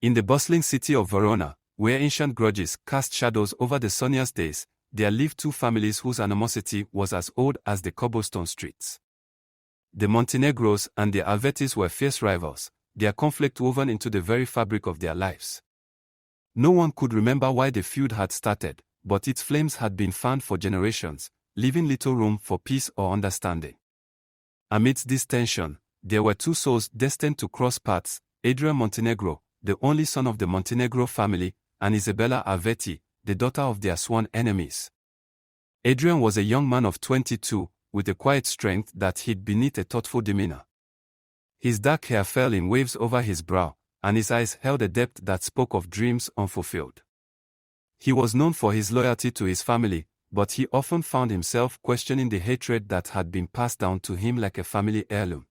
In the bustling city of Verona, where ancient grudges cast shadows over the sunniest days, there lived two families whose animosity was as old as the cobblestone streets. The Montenegros and the Alvetis were fierce rivals, their conflict woven into the very fabric of their lives. No one could remember why the feud had started, but its flames had been fanned for generations, leaving little room for peace or understanding. Amidst this tension, there were two souls destined to cross paths: Adrian Montenegro, the only son of the Montenegro family, and Isabella Alveti, the daughter of their sworn enemies. Adrian was a young man of 22, with a quiet strength that hid beneath a thoughtful demeanor. His dark hair fell in waves over his brow, and his eyes held a depth that spoke of dreams unfulfilled. He was known for his loyalty to his family, but he often found himself questioning the hatred that had been passed down to him like a family heirloom.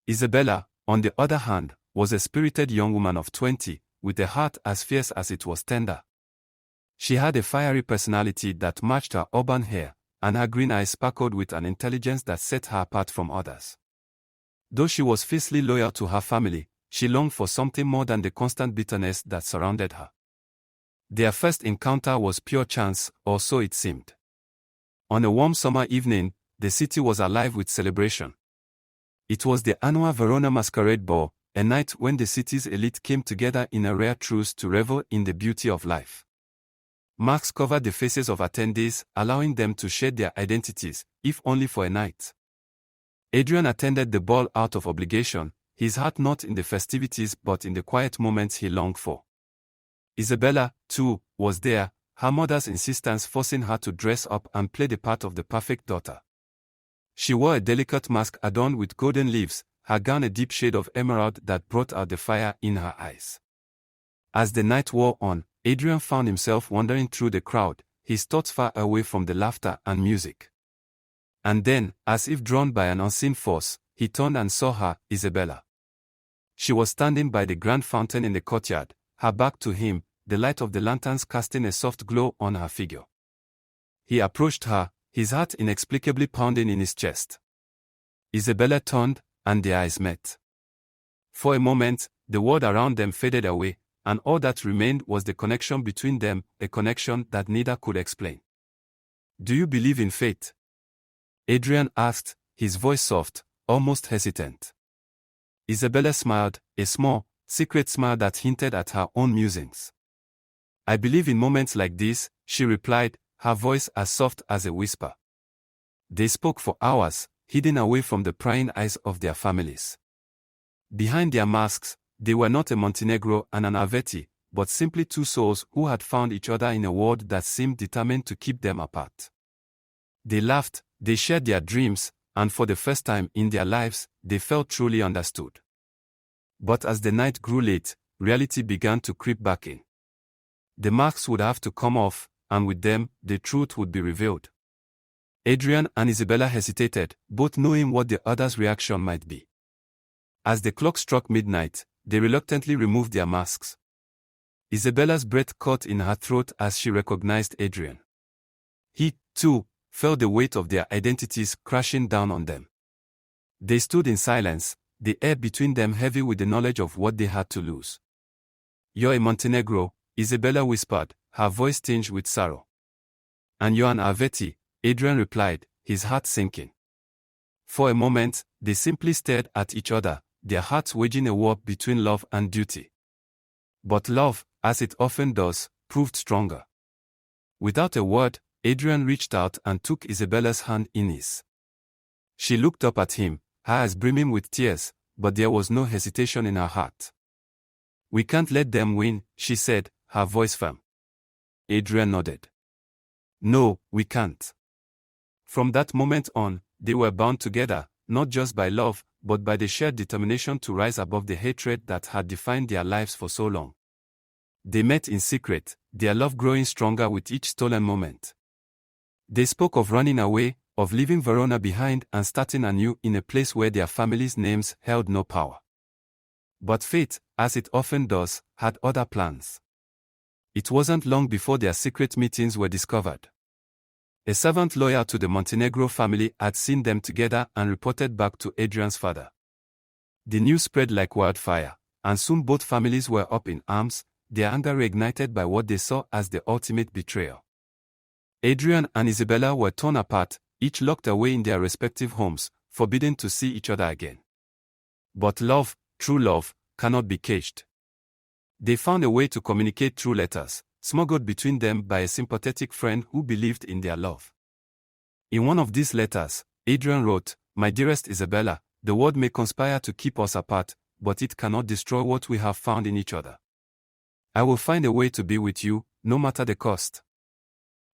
Isabella, on the other hand, was a spirited young woman of 20, with a heart as fierce as it was tender. She had a fiery personality that matched her auburn hair, and her green eyes sparkled with an intelligence that set her apart from others. Though she was fiercely loyal to her family, she longed for something more than the constant bitterness that surrounded her. Their first encounter was pure chance, or so it seemed. On a warm summer evening, the city was alive with celebration. It was the annual Verona Masquerade Ball, a night when the city's elite came together in a rare truce to revel in the beauty of life. Masks covered the faces of attendees, allowing them to shed their identities, if only for a night. Adrian attended the ball out of obligation, his heart not in the festivities but in the quiet moments he longed for. Isabella, too, was there, her mother's insistence forcing her to dress up and play the part of the perfect daughter. She wore a delicate mask adorned with golden leaves, her gown a deep shade of emerald that brought out the fire in her eyes. As the night wore on, Adrian found himself wandering through the crowd, his thoughts far away from the laughter and music. And then, as if drawn by an unseen force, he turned and saw her, Isabella. She was standing by the grand fountain in the courtyard, her back to him, the light of the lanterns casting a soft glow on her figure. He approached her, his heart inexplicably pounding in his chest. Isabella turned, and their eyes met. For a moment, the world around them faded away, and all that remained was the connection between them, a connection that neither could explain. "Do you believe in fate?" Adrian asked, his voice soft, almost hesitant. Isabella smiled, a small, secret smile that hinted at her own musings. "I believe in moments like this," she replied, her voice as soft as a whisper. They spoke for hours, hidden away from the prying eyes of their families. Behind their masks, they were not a Montenegro and an Alveti, but simply two souls who had found each other in a world that seemed determined to keep them apart. They laughed, they shared their dreams, and for the first time in their lives, they felt truly understood. But as the night grew late, reality began to creep back in. The masks would have to come off, and with them, the truth would be revealed. Adrian and Isabella hesitated, both knowing what the other's reaction might be. As the clock struck midnight, they reluctantly removed their masks. Isabella's breath caught in her throat as she recognized Adrian. He, too, felt the weight of their identities crashing down on them. They stood in silence, the air between them heavy with the knowledge of what they had to lose. "You're a Montenegro," Isabella whispered, her voice tinged with sorrow. "And you're an Alveti," Adrian replied, his heart sinking. For a moment, they simply stared at each other, their hearts waging a war between love and duty. But love, as it often does, proved stronger. Without a word, Adrian reached out and took Isabella's hand in his. She looked up at him, her eyes brimming with tears, but there was no hesitation in her heart. "We can't let them win," she said, her voice firm. Adrian nodded. "No, we can't." From that moment on, they were bound together, not just by love, but by the shared determination to rise above the hatred that had defined their lives for so long. They met in secret, their love growing stronger with each stolen moment. They spoke of running away, of leaving Verona behind and starting anew in a place where their families' names held no power. But fate, as it often does, had other plans. It wasn't long before their secret meetings were discovered. A servant loyal to the Montenegro family had seen them together and reported back to Adrian's father. The news spread like wildfire, and soon both families were up in arms, their anger reignited by what they saw as the ultimate betrayal. Adrian and Isabella were torn apart, each locked away in their respective homes, forbidden to see each other again. But love, true love, cannot be caged. They found a way to communicate through letters, smuggled between them by a sympathetic friend who believed in their love. In one of these letters, Adrian wrote, "My dearest Isabella, the world may conspire to keep us apart, but it cannot destroy what we have found in each other. I will find a way to be with you, no matter the cost."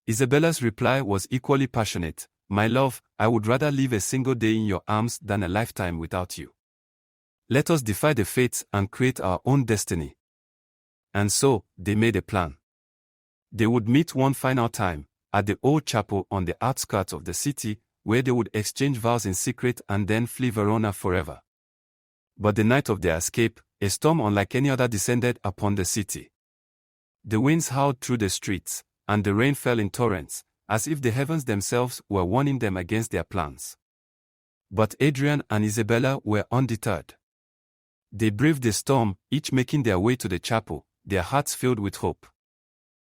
Isabella's reply was equally passionate, "My love, I would rather live a single day in your arms than a lifetime without you. Let us defy the fates and create our own destiny." And so, they made a plan. They would meet one final time, at the old chapel on the outskirts of the city, where they would exchange vows in secret and then flee Verona forever. But the night of their escape, a storm unlike any other descended upon the city. The winds howled through the streets, and the rain fell in torrents, as if the heavens themselves were warning them against their plans. But Adrian and Isabella were undeterred. They braved the storm, each making their way to the chapel, their hearts filled with hope.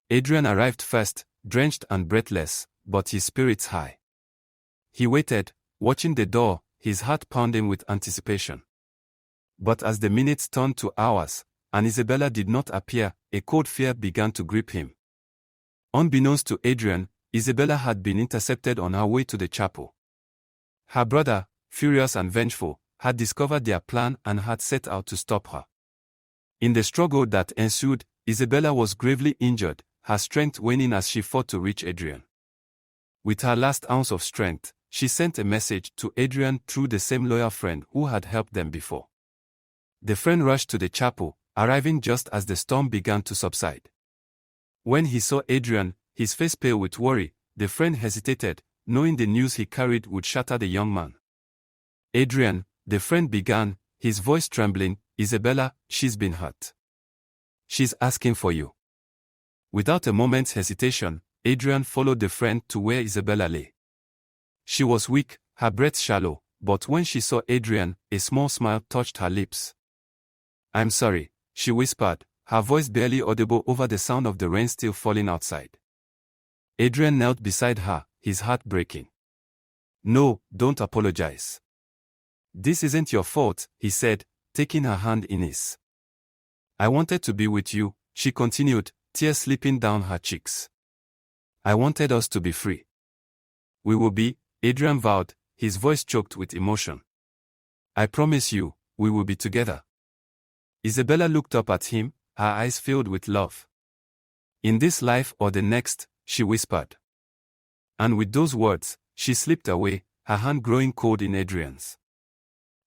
Adrian arrived first, drenched and breathless, but his spirits high. He waited, watching the door, his heart pounding with anticipation. But as the minutes turned to hours, and Isabella did not appear, a cold fear began to grip him. Unbeknownst to Adrian, Isabella had been intercepted on her way to the chapel. Her brother, furious and vengeful, had discovered their plan and had set out to stop her. In the struggle that ensued, Isabella was gravely injured, her strength waning as she fought to reach Adrian. With her last ounce of strength, she sent a message to Adrian through the same loyal friend who had helped them before. The friend rushed to the chapel, arriving just as the storm began to subside. When he saw Adrian, his face pale with worry, the friend hesitated, knowing the news he carried would shatter the young man. "Adrian," the friend began, his voice trembling, "Isabella, she's been hurt. She's asking for you." Without a moment's hesitation, Adrian followed the friend to where Isabella lay. She was weak, her breath shallow, but when she saw Adrian, a small smile touched her lips. "I'm sorry," she whispered, her voice barely audible over the sound of the rain still falling outside. Adrian knelt beside her, his heart breaking. "No, don't apologize. This isn't your fault," he said, taking her hand in his. "I wanted to be with you," she continued, tears slipping down her cheeks. "I wanted us to be free." "We will be," Adrian vowed, his voice choked with emotion. "I promise you, we will be together." Isabella looked up at him, her eyes filled with love. "In this life or the next," she whispered. And with those words, she slipped away, her hand growing cold in Adrian's.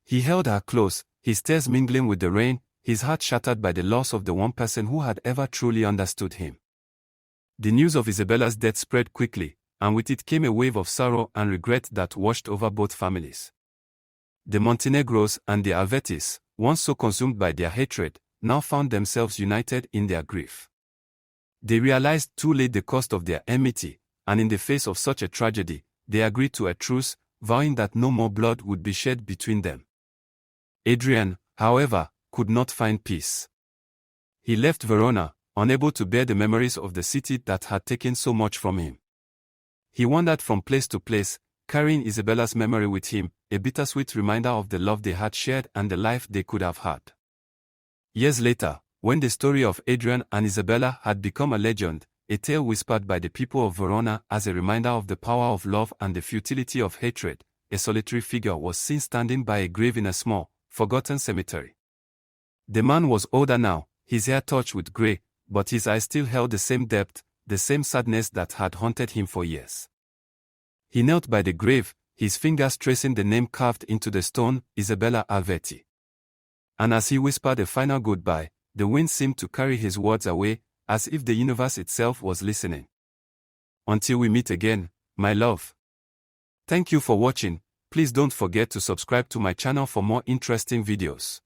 He held her close, his tears mingling with the rain, his heart shattered by the loss of the one person who had ever truly understood him. The news of Isabella's death spread quickly, and with it came a wave of sorrow and regret that washed over both families. The Montenegros and the Alvetis, once so consumed by their hatred, now found themselves united in their grief. They realized too late the cost of their enmity, and in the face of such a tragedy, they agreed to a truce, vowing that no more blood would be shed between them. Adrian, however, could not find peace. He left Verona, unable to bear the memories of the city that had taken so much from him. He wandered from place to place, carrying Isabella's memory with him, a bittersweet reminder of the love they had shared and the life they could have had. Years later, when the story of Adrian and Isabella had become a legend, a tale whispered by the people of Verona as a reminder of the power of love and the futility of hatred, a solitary figure was seen standing by a grave in a small, forgotten cemetery. The man was older now, his hair touched with gray, but his eyes still held the same depth, the same sadness that had haunted him for years. He knelt by the grave, his fingers tracing the name carved into the stone, Isabella Alvetti. And as he whispered a final goodbye, the wind seemed to carry his words away, as if the universe itself was listening. Until we meet again, my love. Thank you for watching. Please don't forget to subscribe to my channel for more interesting videos.